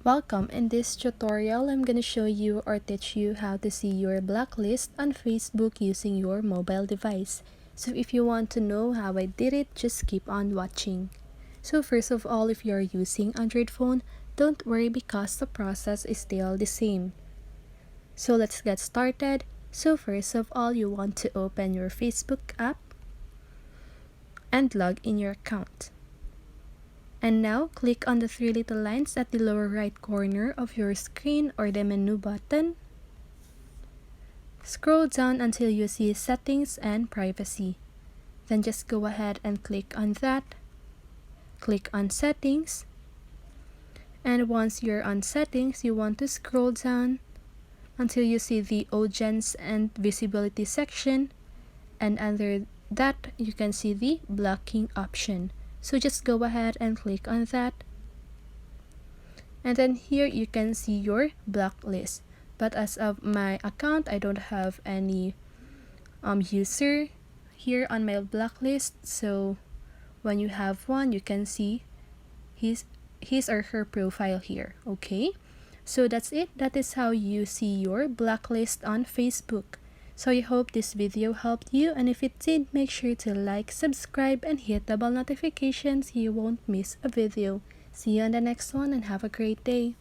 Welcome. In this tutorial, I'm going to show you or teach you how to see your blacklist on Facebook using your mobile device. So if you want to know how I did it, just keep on watching. So first of all, if you're using Android phone, don't worry because the process is still the same. So let's get started. So first of all, you want to open your Facebook app and log in your account. And now, click on the three little lines at the lower right corner of your screen or the menu button. Scroll down until you see Settings and Privacy. Then just go ahead and click on that. Click on Settings. And once you're on Settings, you want to scroll down until you see the Audience and Visibility section. And under that, you can see the blocking option. So just go ahead and click on that. And then here you can see your block list. But as of my account, I don't have any user here on my block list. So when you have one, you can see his or her profile here. Okay, so that's it. That is how you see your blacklist on Facebook. So I hope this video helped you, and if it did, make sure to like, subscribe, and hit the bell notifications so you won't miss a video. See you on the next one and have a great day.